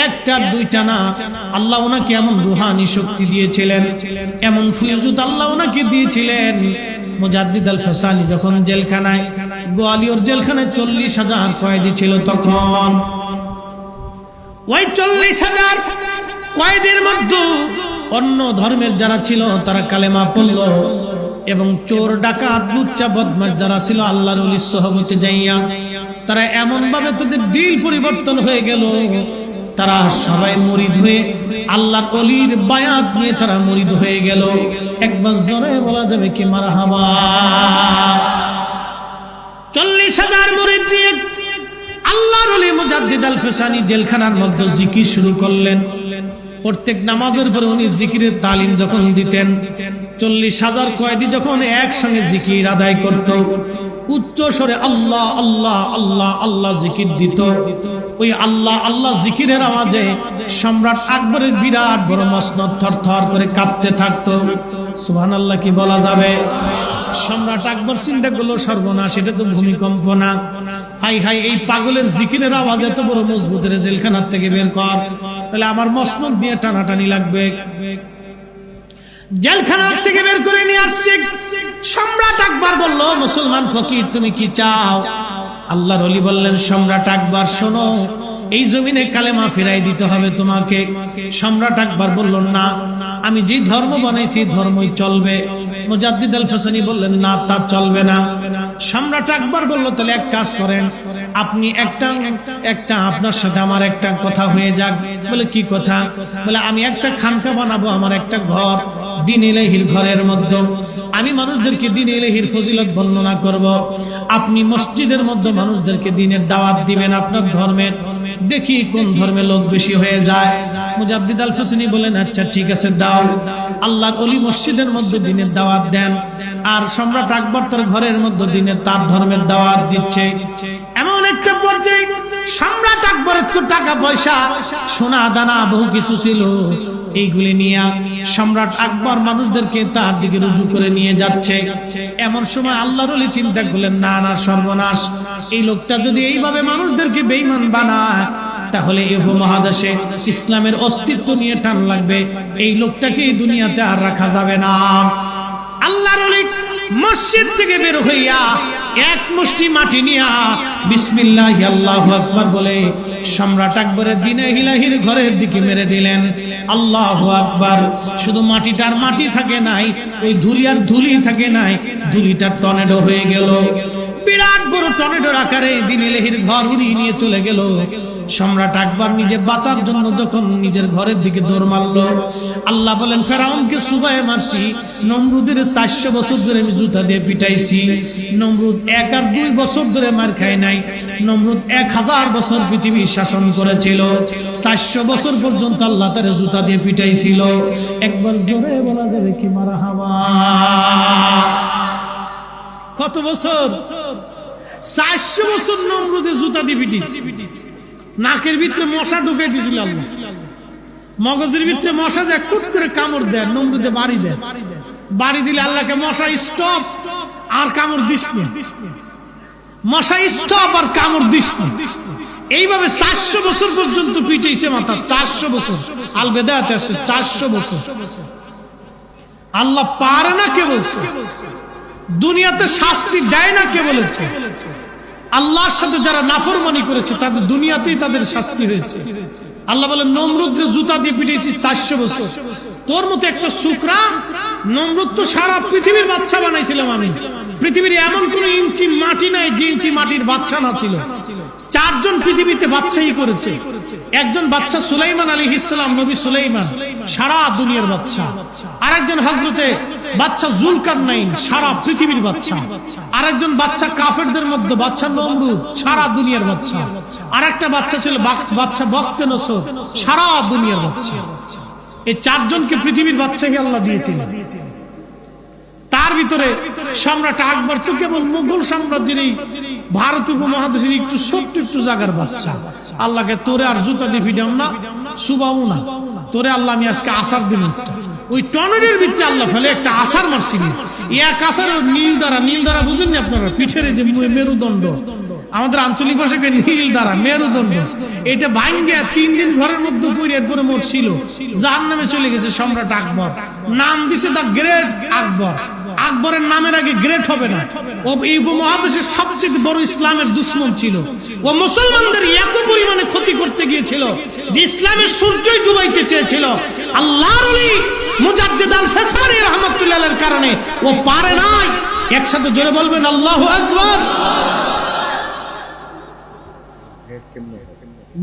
একটা দুইটা না, আল্লাহ ওনাকে এমন রুহানি শক্তি দিয়েছিলেন, এমন ফিউজুত আল্লাহ ওনাকে দিয়েছিলেন। মুজাদ্দিদ আল ফাসানি যখন জেলখানায়, গোয়ালিয়র জেলখানায় 40,000 কয়েদি ছিল, তখন ওই 40,000 কয়েদির মধ্যে অন্য ধর্মের যারা ছিল তারা কালেমা পড়ল, এবং চোর ডাকাত লুচ্চা বদমাশ যারা ছিল আল্লাহর ওলির সোহবতে যাইয়া তারা এমন ভাবে তাদের দিল পরিবর্তন হয়ে গেল, তারা সবাই মুরিদ হয়ে আল্লাহর ওলির বায়াত নিয়ে তারা মুরিদ হয়ে গেল। একবার জোরে বলা যাবে কি মারহাবা। 40,000 মুরিদ নিয়ে আল্লাহর ওলি মুজাদ্দিদ আল ফাসানি জেলখানার মধ্যে জিকির শুরু করলেন। প্রত্যেক নামাজের পরে উনি জিকিরের তালিম যখন দিতেন, 40,000 কয়েদি যখন একসঙ্গে জিকির আদায় করত, উচ্চ স্বরে আল্লাহ আল্লাহ আল্লাহ আল্লাহ জিকির দিত, ওই আল্লাহ আল্লাহ জিকিরের আওয়াজে সম্রাট আকবরের বিরাট বড় মসনদ থরথর করে কাঁপতে থাকতো। সুবহানাল্লাহ কি বলা যাবে? সম্রাট আকবর চিন্তা করলো, সর্বনাশ, এটা তো ভূমিকম্প না, হাই হাই, এই পাগলের জিকিরের আওয়াজ এত বড় মজবুতের জেলখানার থেকে বের কর, তাহলে আমার মসনদ দিয়ে টানাটানি লাগবে। জেলখানার থেকে বের করে নিয়ে আসছে। সম্রাট আকবর বলল, মুসলমান ফকির তুমি কি চাও? আল্লাহর ওলি বললেন, সম্রাট আকবর শোনো, এই জমিনে কালেমা ফিরাই দিতে হবে তোমাকে। সম্রাট আকবর বলল, না, আমি যে ধর্ম বানাইছি ধর্মই চলবে। মুজাদ্দিদ আল ফাসানি বললেন, না, তা চলবে না। সম্রাট আকবর বলল, তাহলে এক কাজ করেন, আপনি একটা আপনার সাথে আমার একটা কথা হয়ে যাক। বলে, কি কথা? বলে, আমি একটা খানকা বানাবো, আমার একটা ঘর, দ্বীন ইলাহির ঘরের মধ্যে আমি মানুষদেরকে দ্বীন ইলাহির ফজিলত বর্ণনা করব। আপনি মসজিদের মধ্যে মানুষদেরকে দ্বীনের দাওয়াত দিবেন, আপনার ধর্মের, দেখি কোন ধর্মে লোক বেশি হয়ে যায়। মুজাদ্দিদ আল ফাসানি বলেন, আচ্ছা ঠিক আছে, দাও। আল্লাহর ওলি মসজিদের মধ্যে দ্বীনের দাওয়াত দেন, আর সম্রাট আকবর তার ঘরের মধ্যে দ্বীনের তার ধর্মের দাওয়াত দিচ্ছে। এমন একটা পর্যায়ে সম্রাট আকবরের তো টাকা পয়সা সোনা দানা বহু কিছু ছিল, এইগুলি নিয়ে সম্রাট আকবর মানুষদেরকে তার দিকে রুজু করে নিয়ে যাচ্ছে। এমন সময় আল্লাহর ওলি চিন্তা করলেন, না না, সর্বনাশ, এই লোকটা যদি এইভাবে মানুষদেরকে বেঈমান বানায় তাহলে এই উপমহাদেশে ইসলামের অস্তিত্ব নিয়ে টান লাগবে, এই লোকটাকে এই দুনিয়াতে আর রাখা যাবে না। আল্লাহর ওলি মসজিদ থেকে বের হইয়া এক মুষ্টি মাটি নিয়া বিসমিল্লাহ আল্লাহু আকবার বলে সম্রাট আকবরের দ্বীনে ইলাহির ঘরের দিকে মেরে দিলেন। আল্লাহু আকবার। শুধু মাটিটার মাটি থাকে নাই, ওই ধুলি আর ধুলি থাকে নাই, ধুলিটা টর্নেডো হয়ে গেল, বিরাট বড় টর্নেডোর আকারে দ্বীন ইলাহির ঘর উড়িয়ে নিয়ে চলে গেল। সম্রাট আকবর নিজে বাঁচার জন্য যখন নিজের ঘরের দিকে দৌড় মারল, আল্লাহ বলেন, ফেরাউনকে সুবায়ে মারছি, নমরুদের 400 বছর ধরে আমি জুতা দিয়ে পিটাইছি। নমরুদ 1 আর 2 বছর ধরে মার খায় নাই, নমরুদ 1000 বছর পৃথিবী শাসন করেছিল, 400 বছর পর্যন্ত আল্লাহ তার জুতা দিয়ে পিটাইছিল। একবার জোরে বলা যাবে কি মারহাবা। কত বছর? 400 বছর নমরুদের জুতা দিয়ে পিটিয়েছে। নাকের ভিতরে মশা ঢুকাই দিয়েছিল আল্লাহ, মগজের ভিতরে মশা যায়, কুট করে কামড় দেয়, নমরুদে বাড়ি দেয়, বাড়ি দিলে আল্লাহকে, মশা স্টপ, আর কামড় দিস না, মশা স্টপ, আর কামড় দিস না। এইভাবে 400 বছর পর্যন্ত পিটাইছে মাথা, 400 বছর। আল বেদায়াতে আসছে 400 বছর। আল্লাহ পারে না কে বলছে? দুনিয়াতে শাস্তি দেয় না কে বলেছে? আল্লাহর সাথে যারা নাফরমানি করেছে তাদের দুনিয়াতেই তাদের শাস্তি হয়েছে। আল্লাহ বলেন, নমরুদের জুতা দিয়ে পিটিয়েছি 400 বছর। তোর মতো একটা শুকরা, নমরুদ তো সারা পৃথিবীর বাচ্চা বানাইছিলাম আমি। পৃথিবীর এমন কোন ইঞ্চি মাটি নাই যে ইঞ্চি মাটির বাচ্চা না ছিল। 4 জন পৃথিবীতে বাচ্চাই করেছে। একজন বাচ্চা সুলাইমান আলাইহিস সালাম, নবী সুলাইমান, সারা দুনিয়ার বাচ্চা। আরেকজন হযরতে বাচ্চা জুলকারনাইন, সারা পৃথিবীর বাচ্চা। আরেকজন বাচ্চা কাফেরদের মধ্যে বাচ্চা নমরুদ, সারা দুনিয়ার বাচ্চা। আরেকটা বাচ্চা ছিল বাচ্চা বখতে নসর, সারা দুনিয়ার বাচ্চা। এই 4 জনকে পৃথিবীর বাচ্চাকে আল্লাহ দিয়েছিলেন। তার ভিতরে সম্রাট আকবর তো কেবল মুঘল সাম্রাজ্যের এই ভারত উপমহাদেশের একটু ছোট্ট একটু জায়গার বাচ্চা। আল্লাহকে, তোরে আর জুতা দিয়ে ফিডাম না, শুবাবো না, তোরে আল্লাহ আমি আজকে আসার দিন। ওই টর্নেডোর ভিতরে আল্লাহ ফেলে একটা আসার মারছিল। এক আসার নীল দ্বারা বুঝেননি আপনারা? পিঠের যে মেরুদণ্ড, আমাদের আঞ্চলিক ভাষাকে নীল দ্বারা মেরুদণ্ড, এটা ভাঙ্গিয়া 3 দিন ঘরের মধ্যে পুড়ে এরপরে মরছিল, জাহান্নামে চলে গেছে সম্রাট আকবর। নাম দিছে দা গ্রেট আকবর। আকবরের নামের আগে গ্রেট হবে না। ও এই উপমহাদেশের সবচেয়ে বড় ইসলামের দুশমন ছিল। ও মুসলমানদের এত পরিমাণে ক্ষতি করতে গিয়েছিল যে ইসলামের সূর্যই ডুবাইতে চেয়েছিল। আল্লাহর ওলি মুজাদ্দিদ আল ফেসানি রাহমাতুল্লাহ আলাইহির কারণে ও পারে নাই। একসাথে জোরে বলবেন আল্লাহু আকবার।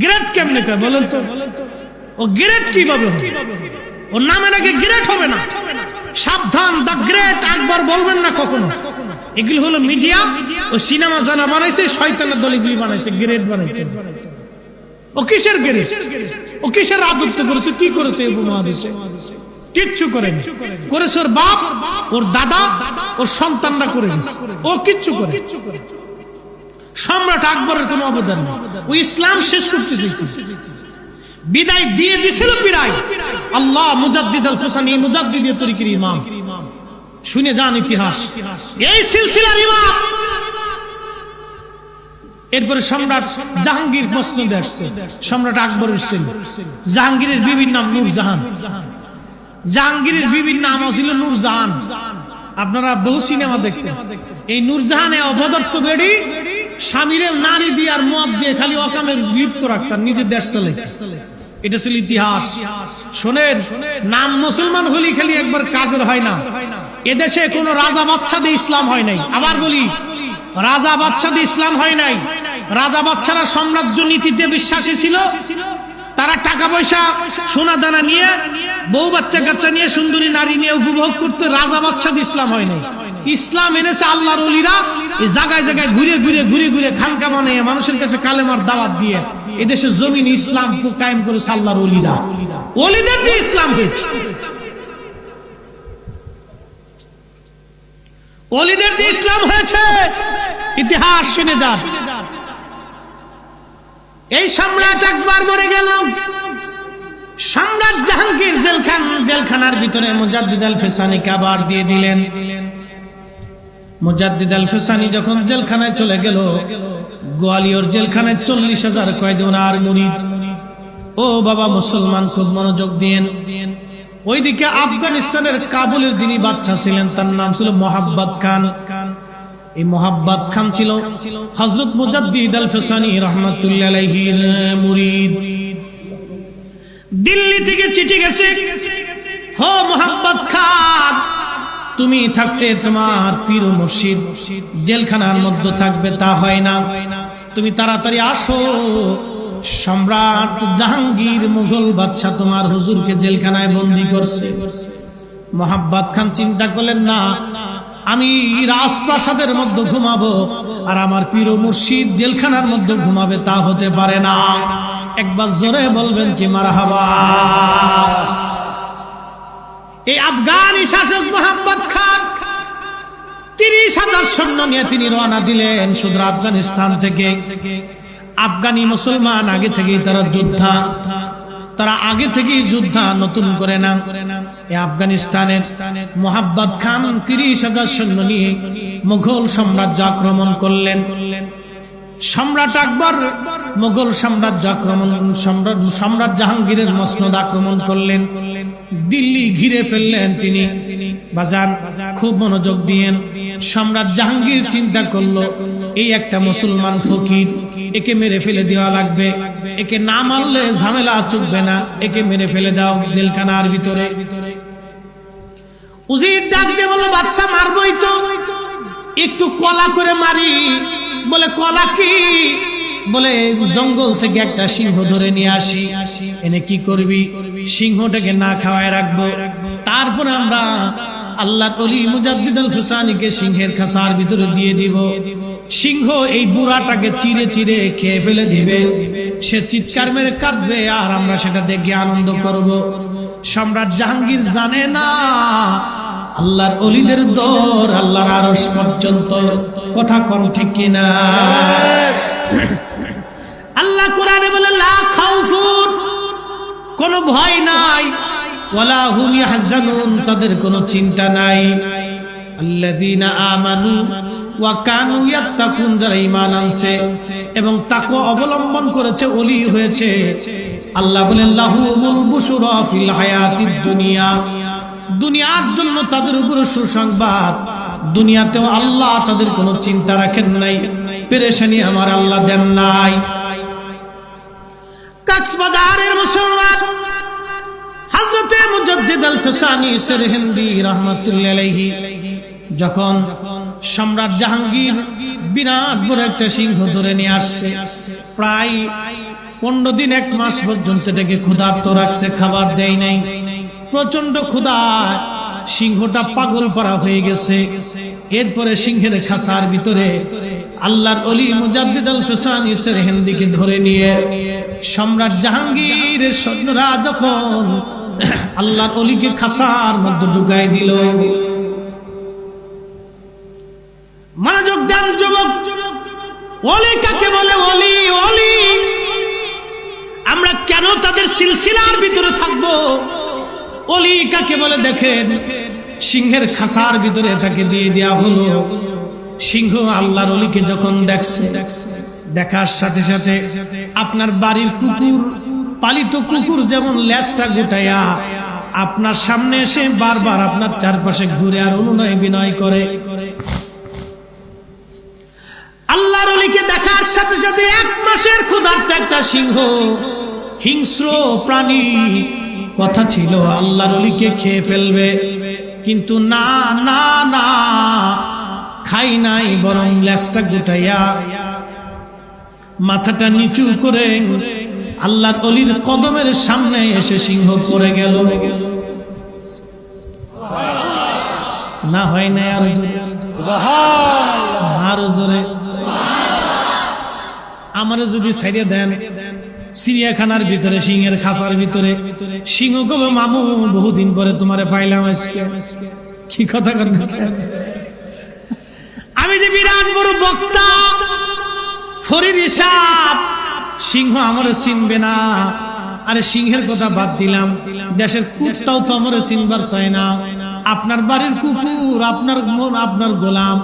গ্রেট কেমনে কয় বলেন তো? ও গ্রেট কিভাবে হবে? ওর নামে নাকি গ্রেট হবে না। সাবধান, দা গ্রেট আকবর বলবেন না কখনো। এগুলো হলো মিডিয়া ও সিনেমা জানা বানাইছে, শয়তানের দল এগুলি বানাইছে, গ্রেট বানাইছে। ও কিসের গ্রেট? ও কিসের রাজত্ব করেছে? কি করেছে এই উপমহাদেশে? কিচ্ছু করেনি। করেছে ওর বাপ, ওর দাদা, ওর সন্তানরা করে গেছে। ও কিচ্ছু করে। সম্রাট আকবরের কোনো অবদান নেই। ও ইসলাম শেষ করতে চেয়েছিল, বিদায় দিয়ে দিছিল পীড়ায়। আল্লাহ মুজাদ্দিদ আল ফেসানি মুজাদ্দিদের তরিকার ইমাম, শুনে যান ইতিহাস, এই সিলসিলার ইমাম। এরপরে সম্রাট জাহাঙ্গীর মসনদে আসছে, সম্রাট আকবরের ছেলে। জাহাঙ্গীরের বিবির নাম নূরজাহান। জাহাঙ্গীরের বিবির নাম ছিল নূরজাহান। আপনারা বহু সিনেমা দেখছেন। এই নূরজাহানে অপদার্থ বেড়ি স্বামীরে নারী দিয়ে আর মদ দিয়ে খালি অকামের লিপ্ত রাখতাম, নিজের দেশ চলে। এটা ছিল ইতিহাস। শোনেন, নাম মুসলমান হলি খালি একবার কাজের হয় না। এদেশে কোন রাজা বাদশা দিয়ে ইসলাম হয় নাই। আবার বলি, রাজা বাদশা দিয়ে ইসলাম হয় নাই। রাজা বাদশারা সাম্রাজ্য নীতিতে বিশ্বাসী ছিল। তারা টাকা পয়সা সোনা দানা নিয়ে, বউ বাচ্চা কাচ্চা নিয়ে, সুন্দরী নারী নিয়ে উপভোগ করতে। রাজা বাদশা দিয়ে ইসলাম হয় নাই। ইসলাম এনেছে আল্লাহর ওলিরা, এই জায়গায় জায়গায় ঘুরে ঘুরে ঘুরে ঘুরে খানকা বানিয়ে মানুষের কাছে কালেমার দাওয়াত দিয়ে এদেশের জমিন ইসলাম কায়েম করেছে আল্লাহর ওলিরা। ওলিদের দিয়ে ইসলাম হয়েছে, ওলিদের দিয়ে ইসলাম হয়েছে। ইতিহাস শুনে যান। এই সম্রাট আকবর মরে গেল। সম্রাট জাহাঙ্গীর জেলখানার ভিতরে মুজাদ্দিদ আল ফেসানিকে আবার দিয়ে দিলেন। মুজাদ্দিদ আল ফেসানি যখন জেলখানায় চলে গেল, গোয়ালিয়র জেলখানায় 40,000 কয়েদি ওনার মুরিদ। ও বাবা মুসলমান, খুব মনোযোগ দিয়েন। ওইদিকে আফগানিস্তানের কাবুলের যিনি বাদশা ছিলেন তার নাম ছিল মোহাব্বত খান। এই মোহাব্বত খান ছিল হযরত মুজাদ্দিদ আল ফেসানি রাহমাতুল্লাহ আলাইহির মুরিদ। দিল্লি থেকে চিঠি গেছে, হো মোহাব্বত খান, তুমি থাকতে তোমার পীর ও মুর্শিদ জেলখানার মধ্যে থাকবে তা হয় না। তুমি তাড়াতাড়ি আসো, সম্রাট জাহাঙ্গীর মুঘল বাদশা তোমার হুজুরকে জেলখানায় বন্দী করছে। মোহাব্বত খান চিন্তা করলেন, না, আমি রাজপ্রাসাদের মধ্যে ঘুমাবো আর আমার পীর ও মুর্শিদ জেলখানার মধ্যে ঘুমাবে, তা হতে পারে না। একবার জোরে বলবেন কি মারহাবা। এই আফগানি শাসক মোহাম্মদ খান 30,000 সৈন্য নিয়ে তিনি রওনা দিলেন সুদূর আফগানিস্তান থেকে। আফগানি মুসলমান আগে থেকেই তারা যোদ্ধা, তারা আগে থেকেই যোদ্ধা, নতুন করে না। এই আফগানিস্তানের মোহাব্বত খান 30,000 সৈন্য নিয়ে মুঘল সাম্রাজ্য আক্রমণ করলেন। সম্রাট আকবর মুঘল সাম্রাজ্য আক্রমণ, সম্রাট জাহাঙ্গীরের মসনদ আক্রমণ করলেন, দিল্লি ঘিরে ফেললেন তিনি। বাজার খুব মনোযোগ দিয়েন। সম্রাট জাহাঙ্গীর চিন্তা করলো, এই একটা মুসলমান ফকির, একে মেরে ফেলে দেওয়া লাগবে। একে না মারলে ঝামেলা চুকবে না, একে মেরে ফেলে দাও জেলখানার ভিতরে। উজির ডাক দিয়ে বলল, বাচ্চা মারবই তো, একটু কলা করে মারি। বলে কলা কি? বলে জঙ্গল থেকে একটা সিংহ ধরে নিয়ে আসি। এনে কি করবি? সিংহটাকে না খাওয়ায় রাখবো, তারপরে আমরা আল্লাহর ওলি মুজাদ্দিদ আল ফেসানিকে সিংহের খাঁচার ভিতরে দিয়ে দিব। সিংহ এই বুড়াটাকে চিরে চিরে খেয়ে ফেলে দিবে, সে চিৎকার মেরে কাঁদবে আর আমরা সেটা দেখে আনন্দ করব। সম্রাট জাহাঙ্গীর জানে না আল্লাহর ওলিদের দৌড় আল্লাহর আরশ পর্যন্ত। কথা কোন ঠিক কিনা? আল্লাহ কোরআনে বলে, লা খাউফুন, কোনো ভয় নাই, ওয়ালা হুম ইয়াহজানুন, তাদের কোনো চিন্তা নাই। আল্লাযীনা আমানু ওয়া কানু ইয়াত্তাকুন, যারা ঈমান আনছে এবং তাকওয়া অবলম্বন করেছে ওলি হয়েছে। আল্লাহ বলেন লাহুমুল বুশরা ফিল হায়াতিদ দুনিয়া, দুনিয়ার জন্য তাদের উপর সুসংবাদ। দুনিয়াতেও আল্লাহ তাদের কোনো চিন্তা রাখেন নাই, পেরেশানি আমার আল্লাহ দেন নাই। কক্সবাজারের মুসলমান হযরতে মুজাদ্দিদ আল ফিসানি সিরহিন্দি রাহমাতুল্লাহি আলাইহি যখন সম্রাট জাহাঙ্গীর বিরাট বড় একটা সিংহ ধরে নিয়ে আসছে, প্রায় 15 দিন 1 মাস পর্যন্ত এটাকে ক্ষুধার্ত রাখছে, খাবার দেয় নাই। প্রচন্ড ক্ষুধা, সিংহটা পাগল পারা হয়ে গেছে। এরপরে সিংহের খাঁচার ভিতরে আল্লাহর ওলি মুজাদ্দিদ আল ফিসানি সিরহিন্দিকে ধরে নিয়ে সম্রাট জাহাঙ্গীরের সৈন্যরা যখন আল্লাহর ওলিকে খাঁচার মধ্যে ঢুকাই দিল। মনোযোগ দেন যুবক, ওলি কাকে বলে? ওলি ওলি আমরা কেন তাদের সিলসিলার ভিতরে থাকবো? ওলি কাকে বলে দেখেন, সিংহের খাঁচার ভিতরে তাকে দিয়ে দেয়া হলো। সিংহ আল্লাহর ওলিকে যখন দেখছে, দেখার সাথে সাথে আপনার বাড়ির কুকুর, পালিত কুকুর যেমন লেজটা গুটাইয়া আপনার সামনে এসে বারবার আপনার চারপাশে ঘুরে আর অনুনয় বিনয় করে, আল্লাহর ওলিকে দেখার সাথে সাথে 1 মাসের ক্ষুধার্ত একটা সিংহ, হিংস্র প্রাণী, কথা ছিল আল্লাহর ওলিকে খেয়ে ফেলবে, কিন্তু না না না, খাই নাই, বরং লেজটা গুটাইয়া মাথাটা নিচু করে আল্লাহর ওলির কদমের সামনে এসে সিংহ পড়ে গেল। না হয় না আর জোরে, আরো জোরে। আমারে যদি ছাইড়ে দেন চিড়িয়াখানার ভিতরে, সিংহের খাঁচার ভিতরে, সিংহ কবে মামু বহুদিন পরে তোমারে পাইলাম, কি কথা কর, আমি যে বিরাট বড় বক্তা ফরিদি সাহেব, সিংহ আমারে চিনবে না। আরে সিংহের কথা বাদ দিলাম, দেশের কুত্তাও তো আমারে চিনবার চায় না। আপনার বাড়ির কুকুর, আপনার গোলাম,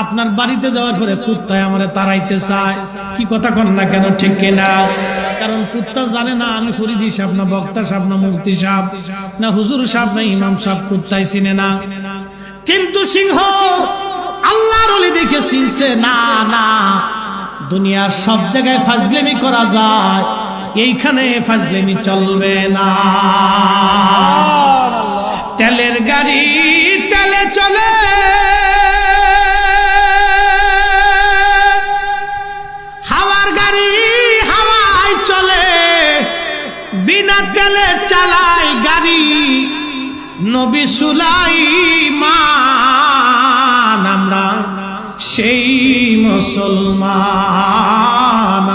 আপনার বাড়িতে যাওয়ার পরে কুত্তায় আমারে তাড়াইতে চায়, কি কথা কন না কেন, ঠিক কিনা? কারণ কুত্তা জানে না আমি ফরিদি সাহেব না বক্তা সাহেব না মুফতি সাহেব না হুজুর সাহেব না ইমাম সাহেব, কুত্তাই চিনে না। কিন্তু সিংহ আল্লাহর ওলি দেখে চিনছে, না না, দুনিয়ার সব জায়গায় ফাজলেমি করা যায়, এইখানে ফাজলেমি চলবে না। তেলের গাড়ি তেলে চলে, হাওয়ার গাড়ি হাওয়ায় চলে, বিনা তেলে চালায় গাড়ি নবী সুলাইমান। আমরা সেই মুসলমান,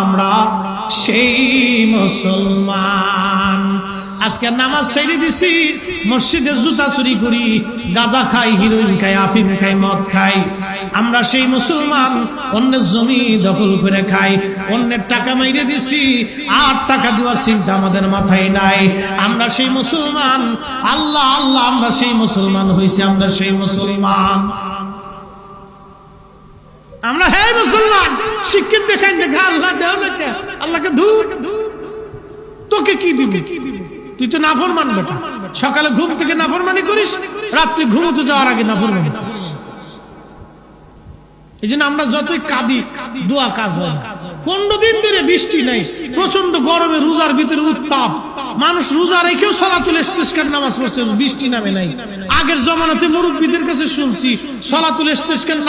আমরা সেই মুসলমান। আজকে নামাজ ছেড়ে দিছি, মসজিদে জুতা চুরি করি, গাঁজা খাই, হিরোইন খাই, আফিম খাই, মদ খাই। আমরা সেই মুসলমান, অন্যের জমি দখল করে খাই, অন্যের টাকা মাইরে দিছি, আর টাকা দেওয়ার চিন্তা আমাদের মাথায় নাই। আমরা সেই মুসলমান, আল্লাহ আল্লাহ, আমরা সেই মুসলমান হইছি, আমরা সেই মুসলমান। আমরা হে মুসলমান, শিক্ষিত দেখাই দেখা আল্লাহ দেও না, আল্লাহকে ধুর, তোকে কি দিবি? তুই তো নাফরমান বেটা, সকালে ঘুম থেকে নাফরমানি করিস, রাত্রে ঘুমোতে যাওয়ার আগে নাফরমানি। এই জন্য আমরা যতই কাঁদি, দোয়া কাজ হয় না। 15 দিন ধরে বৃষ্টি নাই, প্রচন্ড গরমে, রোজার ভিতরে উত্তাপ, মানুষ রোজা রেখেও সালাতুল ইস্তিসকার নামাজ পড়ছে, বৃষ্টি নামে নাই। আগের জমানাতে মুরব্বিদের কাছে শুনছি সালাতুল ইস্তিসকার